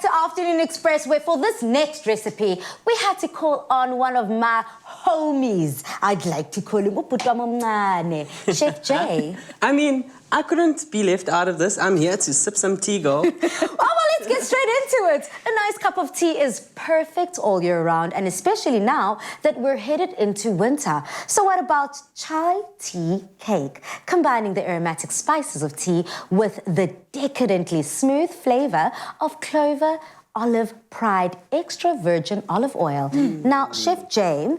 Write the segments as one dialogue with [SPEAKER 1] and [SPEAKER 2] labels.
[SPEAKER 1] back to Afternoon Express, where for this next recipe, we had to call on one of my homies. I'd like to call him Chef Jay.
[SPEAKER 2] I mean, I couldn't be left out of this. I'm here to sip some tea, girl.
[SPEAKER 1] Oh, well, let's get straight into it. A nice cup of tea is perfect all year round, and especially now that we're headed into winter. So what about chai tea cake? Combining the aromatic spices of tea with the decadently smooth flavor of Clover Olive Pride extra virgin olive oil. Now, Chef Jay,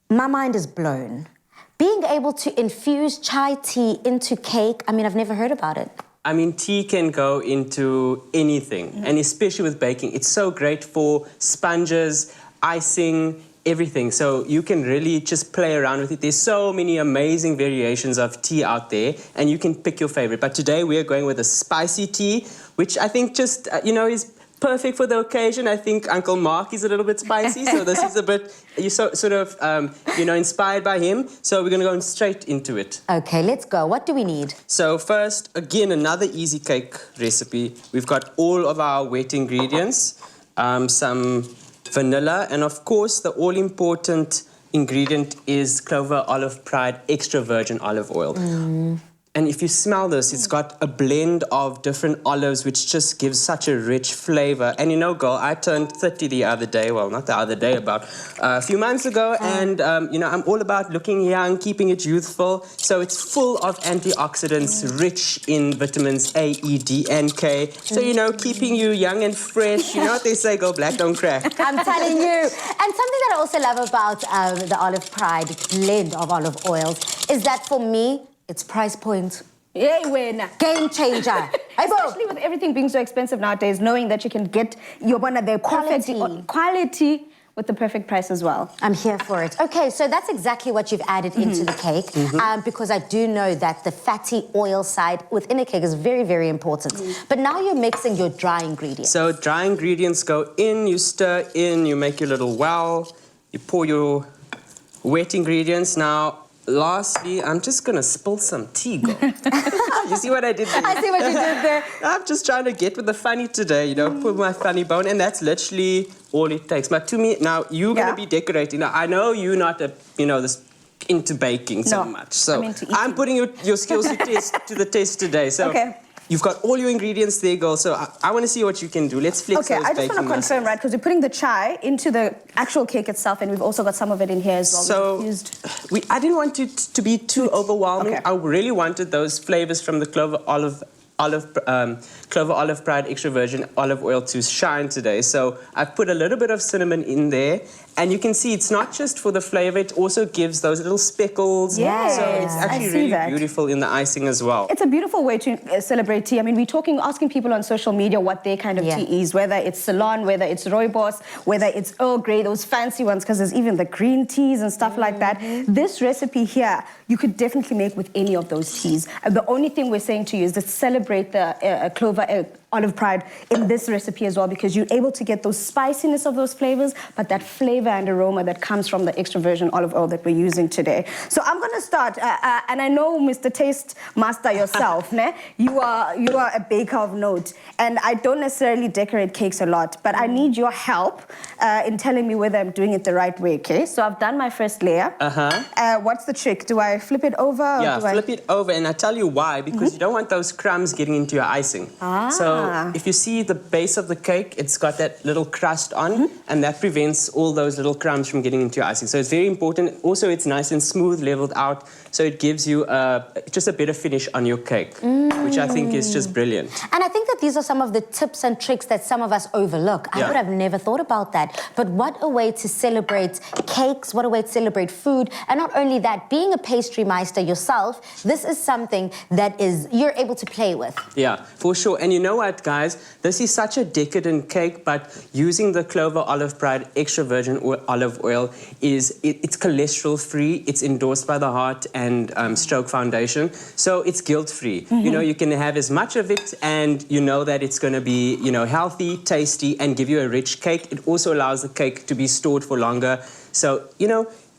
[SPEAKER 1] my mind is blown. Being able to infuse chai tea into cake, I mean, I've never heard about it.
[SPEAKER 2] I mean, tea can go into anything, and especially with baking. It's so great for sponges, icing, everything. So you can really just play around with it. There's so many amazing variations of tea out there, and you can pick your favorite. But today we are going with a spicy tea, which I think just, is perfect for the occasion. I think Uncle Mark is a little bit spicy, so this is a bit, inspired by him. So we're going to go straight into it.
[SPEAKER 1] Okay, let's go. What do we need?
[SPEAKER 2] So first, again, another easy cake recipe. We've got all of our wet ingredients, some vanilla, and of course, the all-important ingredient is Clover Olive Pride extra virgin olive oil. And if you smell this, it's got a blend of different olives, which just gives such a rich flavor. And girl, I turned 30 the other day. Well, not the other day, about a few months ago. And, I'm all about looking young, keeping it youthful. So it's full of antioxidants, rich in vitamins A, E, D, and K. So, keeping you young and fresh. You know what they say, go black, don't crack.
[SPEAKER 1] I'm telling you. And something that I also love about the Olive Pride blend of olive oils is that for me, it's price point.
[SPEAKER 3] Yeah, win.
[SPEAKER 1] Game changer.
[SPEAKER 3] Especially with everything being so expensive nowadays, knowing that you can get your one of the quality with the perfect price as well.
[SPEAKER 1] I'm here for it. Okay, so that's exactly what you've added into the cake, because I do know that the fatty oil side within a cake is very, very important. But now you're mixing your dry ingredients.
[SPEAKER 2] So dry ingredients go in, you stir in, you make your little well, you pour your wet ingredients. Now, lastly, I'm just going to spill some tea, girl. You see what I did there?
[SPEAKER 1] I see what you did there.
[SPEAKER 2] I'm just trying to get with the funny today, put my funny bone, and that's literally all it takes. But to me, now, you're going to be decorating. Now, I know you're not, this into baking so much. So I'm putting your skills to the test today. So you've got all your ingredients there, girl. So I want to see what you can do. Let's flex those
[SPEAKER 3] I just want to confirm, right? Because we're putting the chai into the actual cake itself, and we've also got some of it in here as well.
[SPEAKER 2] So I didn't want it to be too overwhelming. I really wanted those flavors from the Clover Olive Pride extra virgin olive oil to shine today. So I've put a little bit of cinnamon in there. And you can see it's not just for the flavor, it also gives those little speckles.
[SPEAKER 1] Yes,
[SPEAKER 2] so it's actually really beautiful in the icing as well.
[SPEAKER 3] It's a beautiful way to celebrate tea. I mean, we're asking people on social media what their kind of tea is, whether it's Ceylon, whether it's Rooibos, whether it's Earl Grey, those fancy ones, because there's even the green teas and stuff like that. This recipe here, you could definitely make with any of those teas. And the only thing we're saying to you is to celebrate the Clover Olive Pride in this recipe as well, because you're able to get those spiciness of those flavors, but that flavor and aroma that comes from the extra virgin olive oil that we're using today. So I'm going to start, and I know, Mr. Taste Master yourself, you are a baker of note, and I don't necessarily decorate cakes a lot, but I need your help in telling me whether I'm doing it the right way, okay? So I've done my first layer. What's the trick? Do I flip it over? Or
[SPEAKER 2] flip it over, and I tell you why, because you don't want those crumbs getting into your icing. So if you see the base of the cake, it's got that little crust on, and that prevents all those little crumbs from getting into your icing. So it's very important. Also, it's nice and smooth, leveled out, so it gives you just a better finish on your cake, which I think is just brilliant.
[SPEAKER 1] And I think that these are some of the tips and tricks that some of us overlook. I would have never thought about that. But what a way to celebrate cakes, what a way to celebrate food. And not only that, being a pastry meister yourself, this is something that you're able to play with. Yeah,
[SPEAKER 2] for sure. And you know what, guys? This is such a decadent cake, but using the Clover Olive Pride extra virgin olive oil it's cholesterol-free, it's endorsed by the Heart and Stroke Foundation, so it's guilt-free. You can have as much of it, and you know that it's going to be, healthy, tasty, and give you a rich cake. It also allows the cake to be stored for longer. So,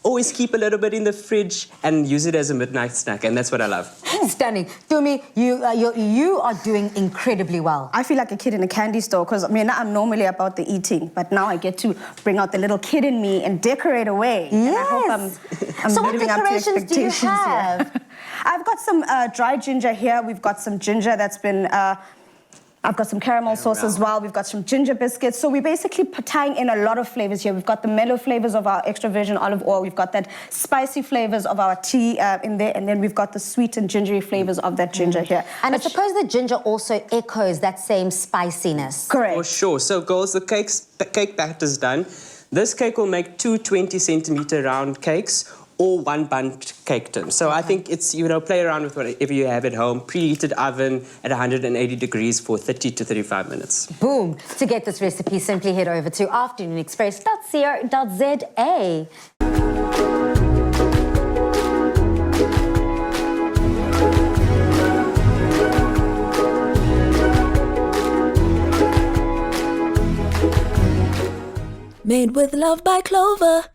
[SPEAKER 2] always keep a little bit in the fridge and use it as a midnight snack, and that's what I love.
[SPEAKER 1] Stunning. Tumi, you are doing incredibly well.
[SPEAKER 3] I feel like a kid in a candy store because I'm normally about the eating, but now I get to bring out the little kid in me and decorate away.
[SPEAKER 1] Yes.
[SPEAKER 3] And I hope I'm
[SPEAKER 1] So what
[SPEAKER 3] living up to
[SPEAKER 1] decorations do you
[SPEAKER 3] expectations here.
[SPEAKER 1] have?
[SPEAKER 3] I've got some dry ginger here. We've got some ginger that's been... I've got some caramel sauce as well. We've got some ginger biscuits. So we're basically tying in a lot of flavors here. We've got the mellow flavors of our extra virgin olive oil. We've got that spicy flavors of our tea in there. And then we've got the sweet and gingery flavors of that ginger here.
[SPEAKER 1] And I suppose the ginger also echoes that same spiciness.
[SPEAKER 3] Correct.
[SPEAKER 2] For sure. So, girls, the cake batter's done. This cake will make 2 20-centimeter round cakes or 1 bundt cake tin. So I think it's, play around with whatever you have at home. Preheated oven at 180 degrees for 30 to 35 minutes.
[SPEAKER 1] Boom. To get this recipe, simply head over to afternoonexpress.co.za.
[SPEAKER 4] Made with love by Clover.